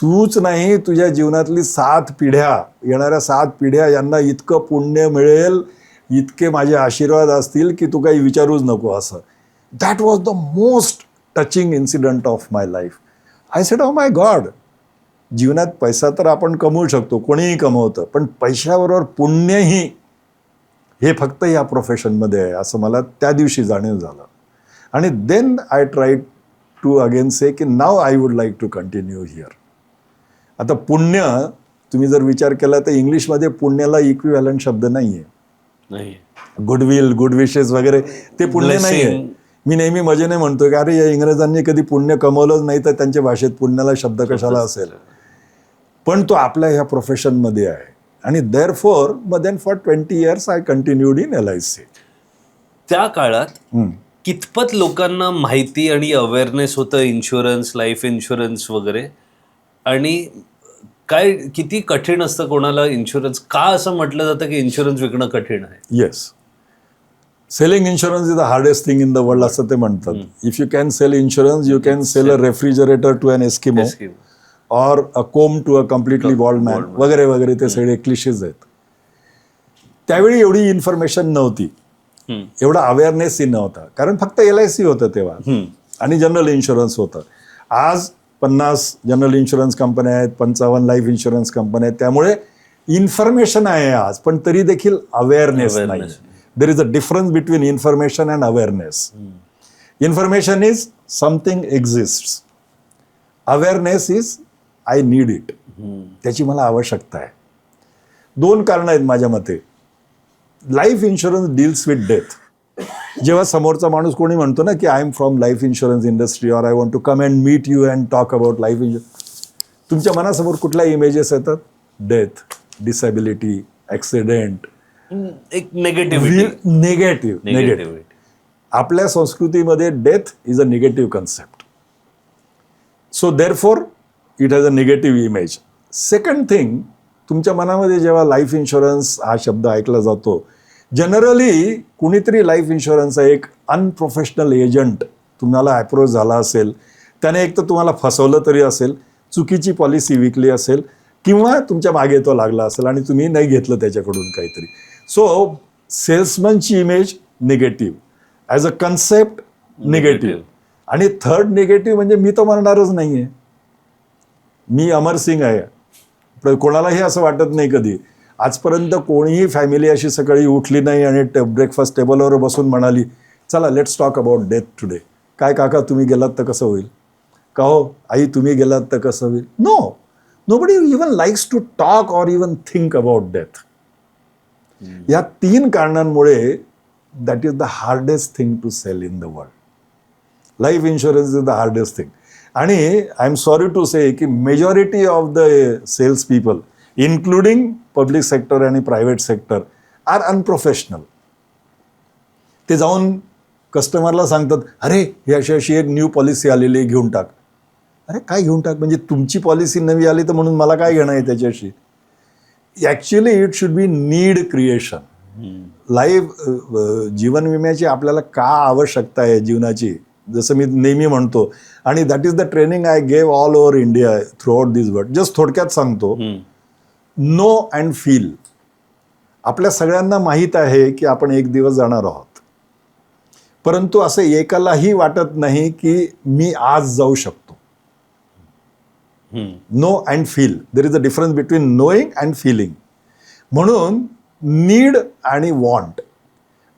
तूच नाही, तुझ्या जीवनातली 7 पिढ्या, येणाऱ्या 7 पिढ्या यांना इतकं पुण्य मिळेल, इतके माझे आशीर्वाद असतील की तू काही विचारूच नको असं. That was the most touching incident of my life. I said, oh my God, जीवनात पैसा तर आपण कमवू शकतो, कोणीही कमवतं, पण पैशाबरोबर पुण्यही हे फक्त या प्रोफेशनमध्ये आहे असं मला त्या दिवशी जाणीव झालं. आणि then I try to again say की now I would like to continue here. आता पुण्य तुम्ही जर विचार केला तर इंग्लिशमध्ये पुण्याला इक्विव्हॅलंट शब्द नाही आहे. गुडविल, गुड विशेस वगैरे ते पुण्य नाही आहे. मी नेहमी मजेने म्हणतो की अरे या इंग्रजांनी कधी पुण्य कमवलंच नाही तर त्यांच्या भाषेत पुण्याला शब्द कशाला असेल. पण तो आपल्या ह्या प्रोफेशनमध्ये आहे. आणि therefore then for 20 years I continued in LIC. त्या काळात कितपत लोकांना माहिती आणि अवेअरनेस होतं इन्शुरन्स, लाईफ इन्शुरन्स वगैरे, आणि काय किती कठीण असतं कोणाला इन्शुरन्स? का असं म्हटलं जातं की इन्शुरन्स विकणं कठीण आहे? Yes, selling insurance is the hardest thing in the world असं ते म्हणतात. If you can sell insurance, you can sell a refrigerator to an Eskimo or a comb to a completely bald man वगैरे वगैरे. ते सगळे क्लिशेज आहेत. त्यावेळी एवढी इन्फॉर्मेशन नव्हती, एवढा अवेअरनेसही नव्हता, कारण फक्त LIC होतं तेव्हा आणि जनरल इन्शुरन्स होतं. आज 50 जनरल इन्शुरन्स कंपन्या आहेत, 55 लाईफ इन्शुरन्स कंपन्या आहेत. त्यामुळे इन्फॉर्मेशन आहे आज, पण तरी देखील अवेअरनेस नाही. There is a difference between information and awareness. Information is something exists, awareness is I need it, त्याची मला आवश्यकता आहे. 2 कारणं आहेत माझ्या मते. Life insurance deals with death. जेव्हा समोरचा माणूस कोणी म्हणतो ना की I am from life insurance industry or I want to come and meet you and talk about life insurance, तुमच्या मनासमोर कुठल्या इमेजेस येतात? डेथ, डिसॅबिलिटी, ॲक्सिडेंट, एक निगेटिव्ह. आपल्या संस्कृतीमध्ये death is a negative concept. So therefore it has a negative image. Second thing, तुमच्या मनामध्ये जेव्हा लाईफ इन्शुरन्स हा शब्द ऐकला जातो, जनरली कुणीतरी लाईफ इन्शुरन्सचा एक अनप्रोफेशनल एजंट तुम्हाला अप्रोच झाला असेल, त्याने एक तर तुम्हाला फसवलं तरी असेल, चुकीची पॉलिसी विकली असेल, किंवा तुमच्या मागे तो लागला असेल आणि तुम्ही नाही घेतलं त्याच्याकडून काहीतरी. सो सेल्समनची image negative, as a concept negative. आणि थर्ड निगेटिव्ह म्हणजे मी तो म्हणणारच नाही आहे, मी अमर सिंग आहे. कोणालाही असं वाटत नाही कधी. आजपर्यंत कोणीही फॅमिली अशी सकाळी उठली नाही आणि ब्रेकफास्ट टेबलवर बसून म्हणाली चला let's talk about death today. काय काका तुम्ही गेलात तर कसं होईल? का हो आई तुम्ही गेलात तर कसं होईल? No, nobody even likes to talk or even think about death. या 3 कारणांमुळे that is the hardest thing to sell in the world. Life insurance is the hardest thing. आणि I am sorry to say की majority of the sales people including public sector आणि private sector are unprofessional. ते जाऊन कस्टमरला सांगतात अरे ही अशी अशी एक न्यू पॉलिसी आलेली आहे, घेऊन टाक. अरे काय घेऊन टाक म्हणजे तुमची पॉलिसी नवी आली तर म्हणून मला काय घेणं आहे त्याच्याशी? Actually it should be need creation. Life जीवन विम्याची आपल्याला का आवश्यकता आहे जीवनाची, जसं मी नेहमी म्हणतो, आणि that is the training I gave all over India through out this world. Just थोडक्यात सांगतो, नो अँड फील. आपल्या सगळ्यांना माहीत आहे की आपण एक दिवस जाणार आहोत, परंतु असं एकालाही वाटत नाही की मी आज जाऊ शकतो. Know and feel, there is a difference between knowing and feeling. म्हणून नीड आणि वॉन्ट.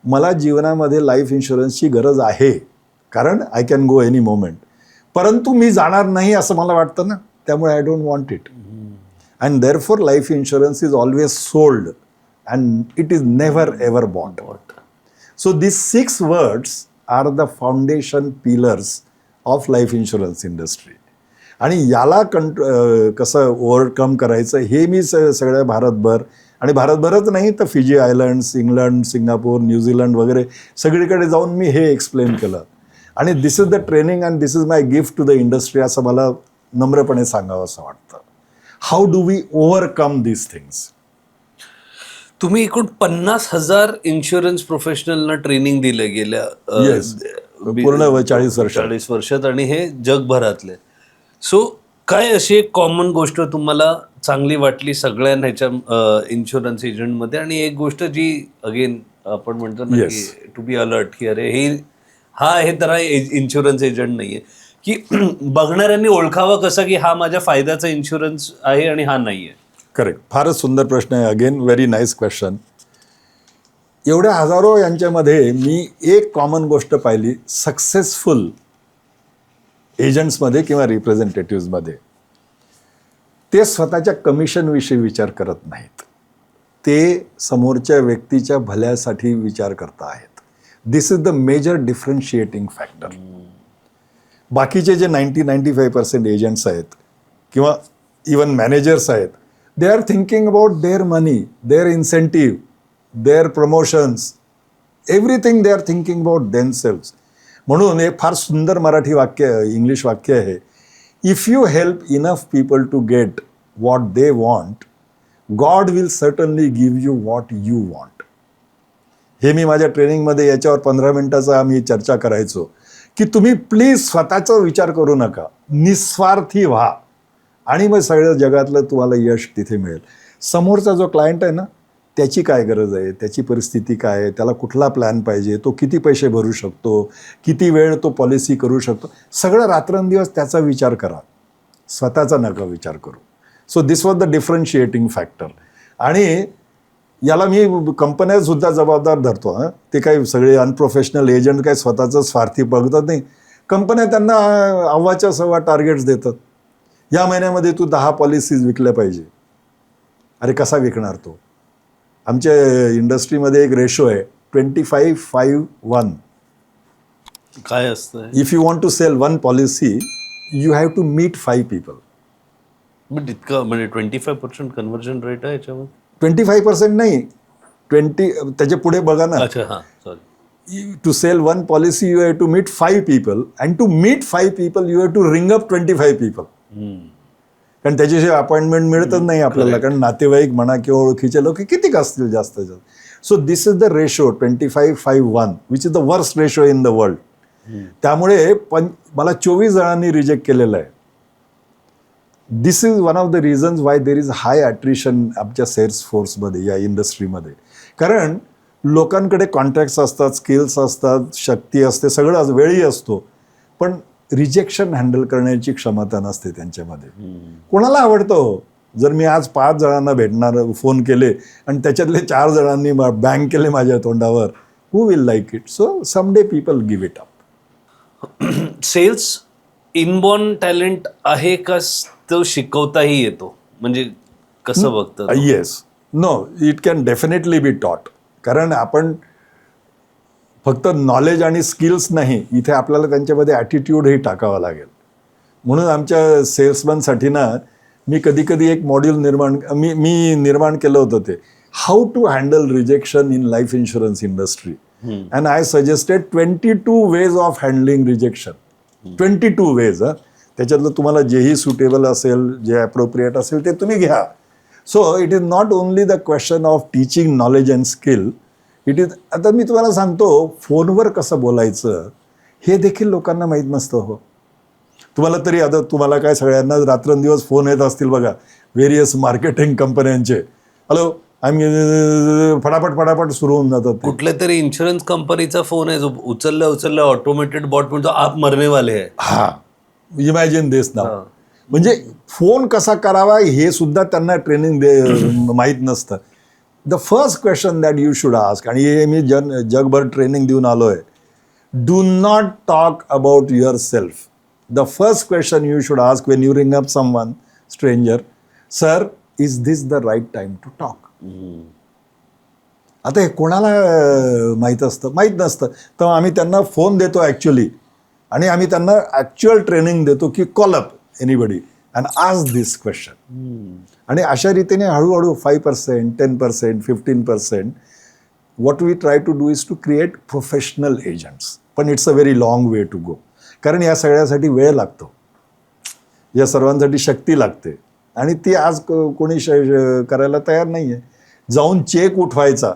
मला जीवनामध्ये लाईफ इन्शुरन्सची गरज आहे, कारण I can go any moment, परंतु मी जाणार नाही असं मला वाटतं ना, त्यामुळे I don't want it. And therefore life insurance is always sold and it is never ever bought. So this 6 words are the foundation pillars of life insurance industry. आणि याला कसं ओव्हरकम करायचं हे मी सगळ्या भारतभर, आणि भारतभरच नाही तर Fiji islands, England, Singapore, New Zealand वगैरे सगळीकडे जाऊन मी हे एक्सप्लेन केलं. आणि this is the training and this is my gift to the industry असं मला नम्रपणे सांगावं असं वाटतं. How do we overcome this things? तुम्ही एकूण 50,000 इन्शुरन्स प्रोफेशनलना ट्रेनिंग दिलं गेल्या Yes. पूर्ण 40 वर्षात. 40 वर्षात, आणि हे जगभरातले. सो काय अशी एक कॉमन गोष्ट तुम्हाला चांगली वाटली सगळ्या ह्याच्या इन्शुरन्स एजंटमध्ये, आणि एक गोष्ट जी अगेन आपण म्हणतो ना Yes. की टू बी अलर्ट की अरे हे तर इन्शुरन्स एजंट नाहीये, की बघणाऱ्यांनी ओळखावं कसं की हा माझ्या फायद्याचा इन्शुरन्स आहे आणि हा नाहीये? करेक्ट. फारच सुंदर प्रश्न आहे. Again very nice question. एवढ्या हजारो यांच्यामध्ये मी एक कॉमन गोष्ट पाहिली सक्सेसफुल एजंट्समध्ये किंवा रिप्रेझेंटेटिव्हमध्ये. ते स्वतःच्या कमिशनविषयी विचार करत नाहीत, ते समोरच्या व्यक्तीच्या भल्यासाठी विचार करत आहेत. This is the major differentiating factor. बाकीचे जे 90-95% एजंट्स आहेत किंवा इवन मॅनेजर्स आहेत, they are thinking about their money, their incentive, their promotions, everything they are thinking about themselves. म्हणून एक फार सुंदर मराठी वाक्य, इंग्लिश वाक्य आहे, if you help enough people to get what they want, God will certainly give you what you want. हे मी माझ्या ट्रेनिंगमध्ये याच्यावर 15 मिनिटाचा आम्ही चर्चा करायचो की तुम्ही प्लीज स्वतःचा विचार करू नका, निस्वार्थी व्हा, आणि मग सगळ्या जगातलं तुम्हाला यश तिथे मिळेल. समोरचा जो क्लायंट आहे ना, त्याची काय गरज आहे, त्याची परिस्थिती काय आहे, त्याला कुठला प्लॅन पाहिजे, तो किती पैसे भरू शकतो, किती वेळ तो पॉलिसी करू शकतो, सगळं रात्रंदिवस त्याचा विचार करा, स्वतःचा नका विचार करू. So this was the differentiating factor. आणि याला मी कंपन्यासुद्धा जबाबदार धरतो. ते काही सगळे अनप्रोफेशनल एजंट काही स्वतःचं स्वार्थी बघतात नाही. कंपन्या त्यांना अव्वाच्या सव्वा टार्गेट्स देतात. या महिन्यामध्ये तू 10 पॉलिसीज विकल्या पाहिजे. अरे कसा विकणार तो? आमच्या इंडस्ट्रीमध्ये एक रेशो आहे 25-5-1. काय असतं? If you want to sell 1 policy, you have to meet 5 people. But इतकं म्हणजे 25% कन्व्हर्जन रेट आहे याच्यामध्ये? 25% नाही, 20, त्याच्या पुढे बघा ना. अच्छा, हां, sorry. To sell 1 policy you have to meet 5 people, and to meet 5 people you have to ring up 25 people. कारण त्याच्याशिवाय अपॉइंटमेंट मिळतच नाही आपल्याला, कारण नातेवाईक म्हणा किंवा ओळखीचे लोक किती असतील जास्त जास्त. So this is the ratio 25-5-1, which is the worst ratio in the world. त्यामुळे मला 24 जणांनी रिजेक्ट केलेलं आहे. This is one of the reasons why there is high attrition आमच्या सेल्स फोर्समध्ये, या इंडस्ट्रीमध्ये. कारण लोकांकडे कॉन्टॅक्ट्स असतात, स्किल्स असतात, शक्ती असते, सगळं वेळही असतो, पण रिजेक्शन हँडल करण्याची क्षमता नसते त्यांच्यामध्ये. कोणाला आवडतं हो? जर मी आज 5 जणांना भेटणार फोन केले आणि त्याच्यातले 4 जणांनी बँग केले माझ्या तोंडावर, who will like it? So someday people give it up. Sales inborn talent आहे का तो शिकवताही येतो? म्हणजे कसं बघतं? Yes, no, it can definitely be taught. कारण आपण फक्त नॉलेज आणि स्किल्स नाही, इथे आपल्याला त्यांच्यामध्ये ॲटिट्यूडही टाकावा लागेल. म्हणून आमच्या सेल्समनसाठी ना मी कधी एक मॉड्यूल मी निर्माण केलं होतं, ते how to handle rejection in life insurance industry. And I suggested 22 ways of handling rejection. 22 ways. त्याच्यातलं तुम्हाला जेही सुटेबल असेल, जे ॲप्रोप्रिएट असेल ते तुम्ही घ्या. So it is not only the question of teaching knowledge and skill, it is. आता मी तुम्हाला सांगतो, फोनवर कसं बोलायचं हे देखील लोकांना माहीत नसतं हो. तुम्हाला तरी आता तुम्हाला काय सगळ्यांना रात्रंदिवस फोन येत असतील बघा, व्हेरियस मार्केटिंग कंपन्यांचे. हॅलो, आम्ही फटाफट सुरू होऊन जातात. कुठल्या तरी इन्शुरन्स कंपनीचा फोन आहे, जो उचलल्या ऑटोमेटेड बॉट म्हणतो आप मरने वाले आहे. हा, इमॅजिन दिस ना. म्हणजे फोन कसा करावा हे सुद्धा त्यांना ट्रेनिंग माहीत नसतं. The first question that you should ask, आणि हे मी जगभर ट्रेनिंग देऊन आलो आहे, do not talk about yourself. The first question you should ask when you ring up someone stranger, sir is this the right time to talk. आता हे कोणाला माहीत नसतं, तर आम्ही त्यांना फोन देतो ॲक्च्युली, आणि आम्ही त्यांना ॲक्च्युअल ट्रेनिंग देतो की call up, anybody and ask this question. आणि अशा रीतीने हळूहळू 5%, 10%, 15%, what we try to do is to create professional agents. पण it's a very long way to go. कारण या सगळ्यासाठी वेळ लागतो, या सर्वांसाठी शक्ती लागते, आणि ती आज कोणी करायला तयार नाही आहे. जाऊन चेक उठवायचा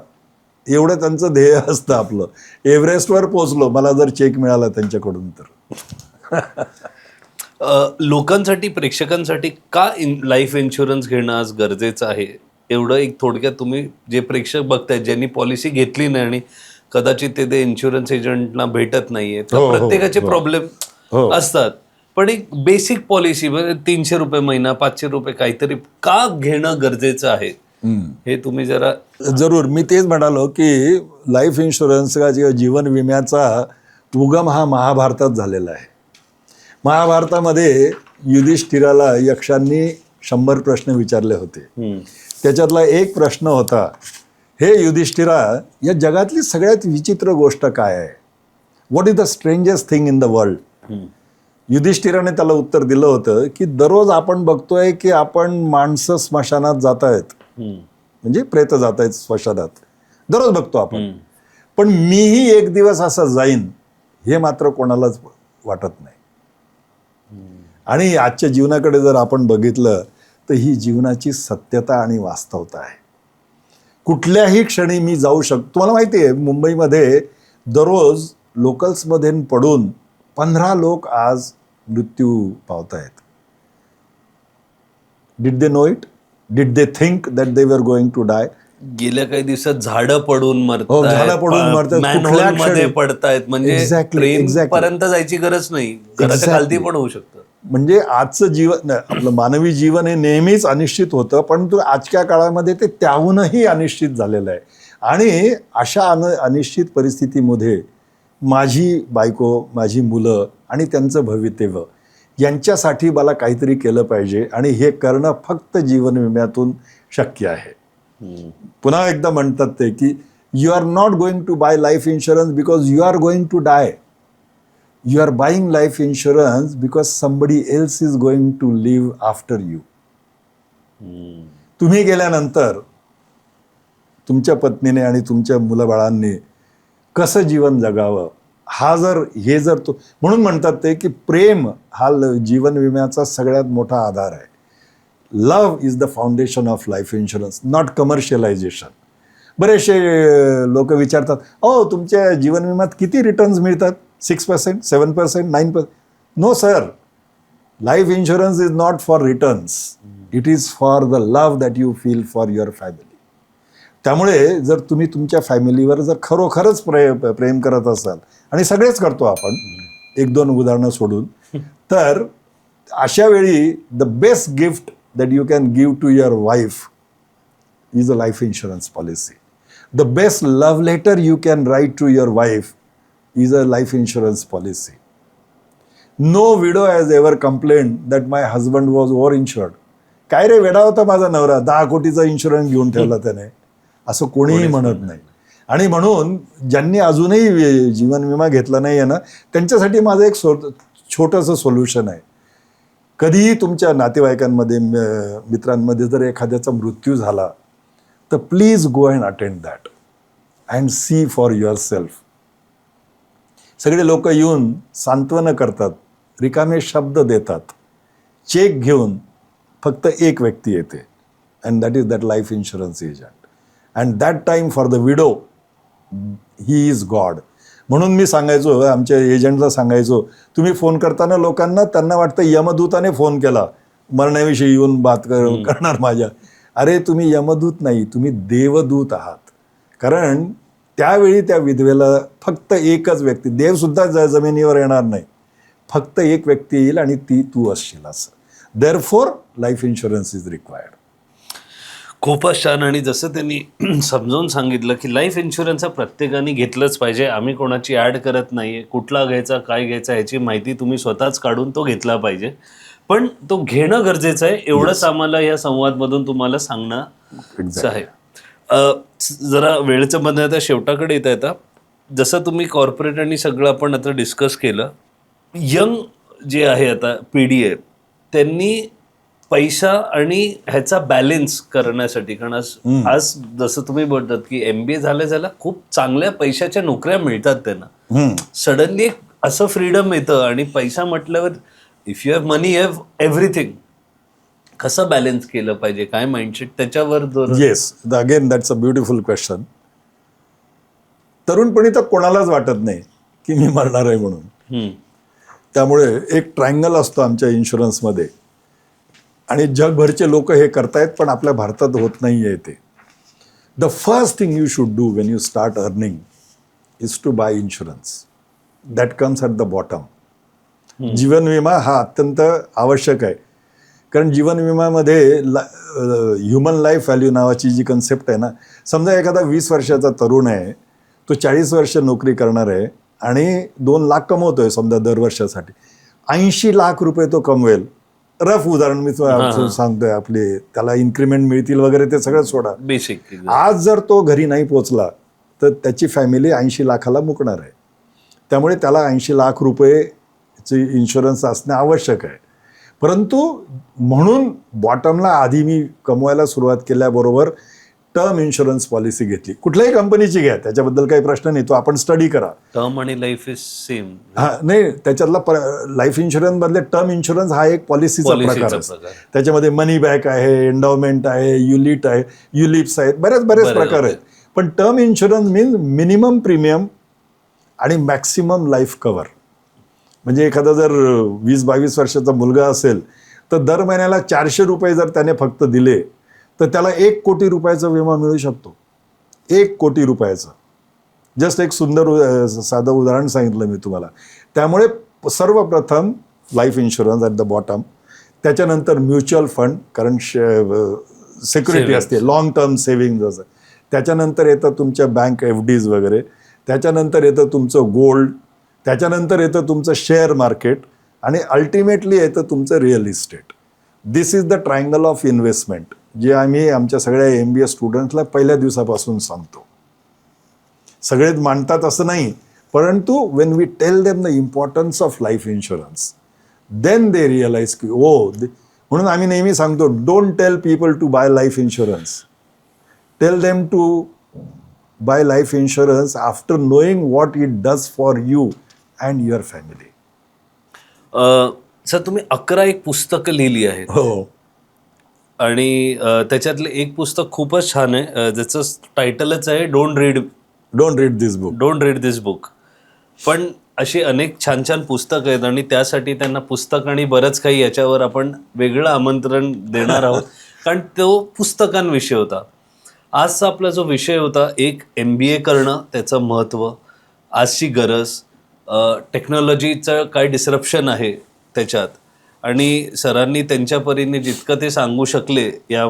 एवढं त्यांचं ध्येय असतं आपलं. एव्हरेस्टवर पोचलो, मला जर चेक मिळाला त्यांच्याकडून तर. लोकांसाठी, प्रेक्षकांसाठी का लाईफ इन्शुरन्स घेणं आज गरजेचं आहे, एवढं एक थोडक्यात तुम्ही, जे प्रेक्षक बघतायत ज्यांनी पॉलिसी घेतली नाही आणि कदाचित ते इन्शुरन्स एजंटना भेटत नाहीये, तर प्रत्येकाचे प्रॉब्लेम असतात, पण एक बेसिक पॉलिसी 300 रुपये महिना, 500 रुपये काहीतरी का घेणं गरजेचं आहे, हे तुम्ही जरा. जरूर, मी तेच म्हणालो की लाईफ इन्शुरन्स किंवा जीवन विम्याचा उगम हा महाभारतात झालेला आहे. महाभारतामध्ये युधिष्ठिराला यक्षांनी 100 प्रश्न विचारले होते. त्याच्यातला एक प्रश्न होता, हे युधिष्ठिरा, या जगातली सगळ्यात विचित्र गोष्ट काय आहे? What is the strangest thing in the world? युधिष्ठिराने त्याला उत्तर दिलं होतं की दररोज आपण बघतोय की आपण माणसं स्मशानात जात आहेत, म्हणजे प्रेत जात आहेत स्मशानात, दररोज बघतो आपण. पण मीही एक दिवस असा जाईन हे मात्र कोणालाच वाटत नाही. आणि आजच्या जीवनाकडे जर आपण बघितलं तर ही जीवनाची सत्यता आणि वास्तवता आहे. कुठल्याही क्षणी मी जाऊ शकतो. तुम्हाला माहिती आहे, मुंबईमध्ये दररोज लोकल्समध्ये पडून 15 लोक आज मृत्यू पावत आहेत. Did they know it? Did they think that they were going to डाय? गेल्या काही दिवसात झाडं पडून झाडं पडून मरतात, मॅनहोल मध्ये पडतायत, म्हणजे Exactly. पर्यंत जायची गरज नाही, घराच्या खालती पण होऊ शकतं. म्हणजे आजचं जीवन, आपलं मानवी जीवन हे नेहमीच अनिश्चित होतं, परंतु आजच्या काळामध्ये ते त्याहूनही अनिश्चित झालेलं आहे. आणि अशा अनिश्चित परिस्थितीमध्ये माझी बायको, माझी मुलं आणि त्यांचं भवितव्य यांच्यासाठी मला काहीतरी केलं पाहिजे, आणि हे करणं फक्त जीवन विम्यातून शक्य आहे. पुन्हा एकदा म्हणतात ते की you are not going to buy life insurance because you are going to die. You are buying life insurance because somebody else is going to live after you. तुम्ही गेल्यानंतर तुमच्या पत्नीने आणि तुमच्या मुलाबाळांनी कसं जीवन जगावं, हे जर तो, म्हणून म्हणतात ते की प्रेम हा जीवन विम्याचा सगळ्यात मोठा आधार आहे. Love is the foundation of life insurance, not commercialisation. बरेचसे लोक विचारतात, तुमच्या जीवन विम्यात किती रिटर्न्स मिळतात? 6%, 7%, 9%? No sir, life insurance is not for returns, it is for the love that you feel for your family. त्यामुळे जर तुम्ही तुमच्या फॅमिलीवर जर खरोखरच प्रेम करत असाल, आणि सगळेच करतो आपण, 1-2 उदाहरणं सोडून, तर अशा वेळी the best gift that you can give to your wife is a life insurance policy. The best love letter you can write to your wife is a life insurance policy. No widow has ever complained that my husband was over insured. काय रे, वेडा होता माझा नवरा, 10 कोटीचा insurance घेऊन ठेवला त्याने, असं कोणीही म्हणत नाही. आणि म्हणून ज्यांनी अजूनही जीवन विमा घेतला नाही आहे ना, त्यांच्यासाठी माझं एक छोटंसं सोल्युशन आहे. कधीही तुमच्या नातेवाईकांमध्ये, मित्रांमध्ये जर एखाद्याचा मृत्यू झाला, तर please go and attend that and see for yourself. सगळे लोक येऊन सांत्वन करतात, रिकामे शब्द देतात, चेक घेऊन. फक्त एक व्यक्ती येते, and that is that life insurance agent. And that time for the widow, he is God. म्हणून मी सांगायचो, आमच्या एजंटला सांगायचो, तुम्ही फोन करताना लोकांना, त्यांना वाटतं यमदूताने फोन केला, मरण्याविषयी येऊन बात करणार माझ्या. अरे, तुम्ही यमदूत नाही, तुम्ही देवदूत आहात. कारण त्यावेळी त्या विधवेला फक्त एकच व्यक्ती, देवसुद्धा जमिनीवर येणार नाही, फक्त एक व्यक्ती येईल आणि ती तू असशील. असं therefore life insurance is required. खूपच छान. आणि जसं त्यांनी समजावून सांगितलं की लाईफ इन्शुरन्स हा प्रत्येकाने घेतलंच पाहिजे, आम्ही कोणाची ॲड करत नाही, कुठला घ्यायचा, काय घ्यायचा ह्याची माहिती तुम्ही स्वतःच काढून तो घेतला पाहिजे, पण तो घेणं गरजेचं आहे, एवढंच आम्हाला या संवादमधून तुम्हाला सांगणं आहे. जरा वेळेचं बंद आता शेवटाकडे येता, जसं तुम्ही कॉर्पोरेट आणि सगळं आपण आता डिस्कस केलं, यंग जे आहे आता पिढी आहे, त्यांनी पैसा आणि ह्याचा बॅलन्स करण्यासाठी, कारण आज जसं तुम्ही बोलतात की MBA झाल्या खूप चांगल्या पैशाच्या नोकऱ्या मिळतात त्यांना, सडनली एक असं फ्रीडम येतं आणि पैसा म्हटल्यावर if you have money you have everything. कसं बॅलन्स केलं पाहिजे, काय माइंडसेट त्याच्यावर? Yes, again that's a beautiful question. तरुणपणी तर कोणालाच वाटत नाही की मी मरणार आहे म्हणून. त्यामुळे एक ट्रायंगल असतो आमच्या इन्शुरन्समध्ये आणि जगभरचे लोक हे करतायत, पण आपल्या भारतात होत नाही आहे ते. The first thing you should do when you start earning is to buy insurance. That comes at the bottom. जीवन विमा हा अत्यंत आवश्यक आहे, कारण जीवन विम्यामध्ये ह्युमन लाईफ व्हॅल्यू नावाची जी कन्सेप्ट आहे ना, समजा एखादा 20 वर्षाचा तरुण आहे, तो 40 वर्ष नोकरी करणार आहे आणि 2 लाख कमवतोय समजा दर वर्षासाठी, 80 लाख रुपये तो कमवेल. रफ उदाहरण मी तुम्हाला सांगतोय. आपले त्याला इन्क्रीमेंट मिळतील वगैरे ते सगळं सोडा. बेसिक आज जर तो घरी नाही पोचला तर त्याची फॅमिली 80 लाखाला मुकणार आहे. त्यामुळे त्याला 80 लाख रुपयेचे इन्शुरन्स असणे आवश्यक आहे. परंतु म्हणून बॉटमला आधी मी कमवायला सुरुवात केल्याबरोबर टर्म इन्शुरन्स पॉलिसी घेतली. कुठल्याही कंपनीची घ्या, त्याच्याबद्दल काही प्रश्न नाही, तो आपण स्टडी करा. टर्म आणि लाईफ इज सेम. नाही, त्याच्यातला लाईफ इन्शुरन्स मधले टर्म इन्शुरन्स हा एक पॉलिसीचा प्रकार आहे. त्याच्यामध्ये मनी बॅक आहे, एंडॉवमेंट आहे, युलिट आहे, युलिप्स आहेत, बरेच प्रकार आहेत. पण term insurance means minimum premium आणि मॅक्सिमम लाईफ कव्हर. म्हणजे एखादा जर 20-22 वर्षाचा मुलगा असेल तर दर महिन्याला 400 रुपये जर त्याने फक्त दिले तर त्याला 1 कोटी रुपयाचा विमा मिळू शकतो. 1 कोटी रुपयाचा. जस्ट एक सुंदर साधं उदाहरण सांगितलं मी तुम्हाला. त्यामुळे सर्वप्रथम life insurance at the bottom, त्याच्यानंतर म्युच्युअल फंड, कारण सिक्युरिटी असते, लॉंग टर्म सेव्हिंग असं. त्याच्यानंतर येतं तुमच्या बँक FDs वगैरे. त्याच्यानंतर येतं तुमचं गोल्ड. त्याच्यानंतर येतं तुमचं शेअर मार्केट आणि अल्टिमेटली येतं तुमचं real estate. This is the triangle of investment, जे आम्ही आमच्या सगळ्या MBA स्टुडंट्सला पहिल्या दिवसापासून सांगतो. सगळेच मानतात असं नाही, परंतु when we tell them the importance of life insurance then they realise की म्हणून आम्ही नेहमी सांगतो, don't tell people to buy life insurance, tell them to buy life insurance after knowing what it does for you and your family. Sir, तुम्ही 11 एक पुस्तकं लिहिली आहेत. हो. आणि त्याच्यातलं एक पुस्तक खूपच छान आहे, ज्याचं टायटलच आहे डोंट रीड दिस बुक. पण अशी अनेक छान छान पुस्तकं आहेत आणि त्यासाठी त्यांना पुस्तक आणि बरंच काही याच्यावर आपण वेगळं आमंत्रण देणार आहोत, कारण तो पुस्तकांविषयी होता. आजचा आपला जो विषय होता, एक MBA करणं, त्याचं महत्त्व, आजची गरज, टेक्नॉलॉजीचं काय डिस्रप्शन आहे त्याच्यात, आणि सरांनी त्यांच्या परीने जितकं ते सांगू शकले या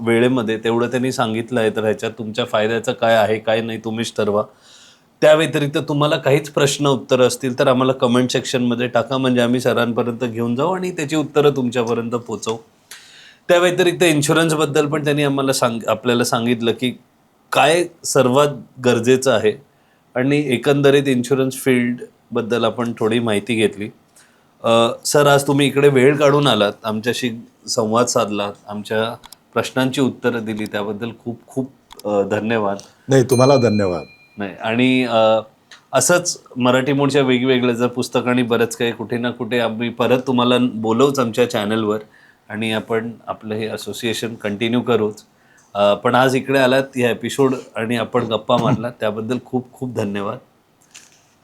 वेळेमध्ये तेवढं त्यांनी सांगितलं आहे. तर ह्याच्यात तुमच्या फायद्याचं काय आहे काय नाही तुम्हीच ठरवा. त्या व्यतिरिक्त तुम्हाला काहीच प्रश्न उत्तरं असतील तर आम्हाला कमेंट सेक्शनमध्ये टाका, म्हणजे आम्ही सरांपर्यंत घेऊन जाऊ आणि त्याची उत्तरं तुमच्यापर्यंत पोचवू. त्या व्यतिरिक्त इन्शुरन्सबद्दल पण त्यांनी आपल्याला सांगितलं की काय सर्वात गरजेचं आहे, आणि एकंदरीत इन्शुरन्स फील्डबद्दल आपण थोडी माहिती घेतली. सर, आज तुम्ही इकडे वेळ काढून आलात, आमच्याशी संवाद साधलात, आमच्या प्रश्नांची उत्तरं दिली, त्याबद्दल खूप खूप धन्यवाद. नाही, तुम्हाला धन्यवाद. नाही, आणि असंच मराठी मूळच्या वेगवेगळ्या जर पुस्तकांनी बरंच काही कुठे ना कुठे आम्ही परत तुम्हाला बोलवूच आमच्या चॅनलवर, आणि आपण आपलं हे असोसिएशन कंटिन्यू करूच. पण आज इकडे आलात या एपिसोड आणि आपण गप्पा मारलात, त्याबद्दल खूप खूप धन्यवाद.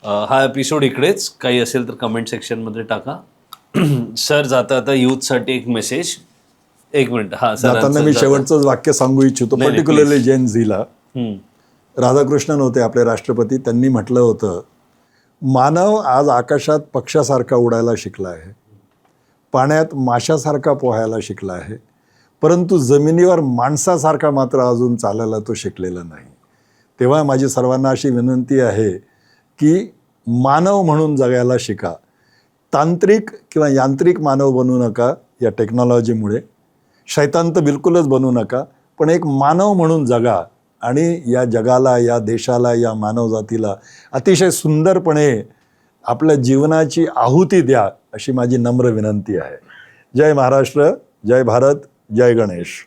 हा एपिसोड इकडेच, काही असेल तर कमेंट सेक्शनमध्ये टाका. सर, जाता यूथसाठी एक मेसेज. एक मिनिट. हा, जाताना मी शेवटचं वाक्य सांगू इच्छितो, पर्टिक्युलरली जेन झीला. राधाकृष्णन होते आपले राष्ट्रपती, त्यांनी म्हटलं होतं, मानव आज आकाशात पक्षासारखा उडायला शिकला आहे, पाण्यात माशासारखा पोहायला शिकला आहे, परंतु जमिनीवर माणसासारखा मात्र अजून चालायला तो शिकलेला नाही. तेव्हा माझी सर्वांना अशी विनंती आहे की मानव म्हणून जगायला शिका. तांत्रिक किंवा यांत्रिक मानव बनू नका या टेक्नॉलॉजीमुळे. शैतान तर बिलकुलच बनू नका, पण एक मानव म्हणून जगा आणि या जगाला, या देशाला, या मानवजातीला अतिशय सुंदरपणे आपल्या जीवनाची आहुती द्या, अशी माझी नम्र विनंती आहे. जय महाराष्ट्र, जय भारत, जय गणेश.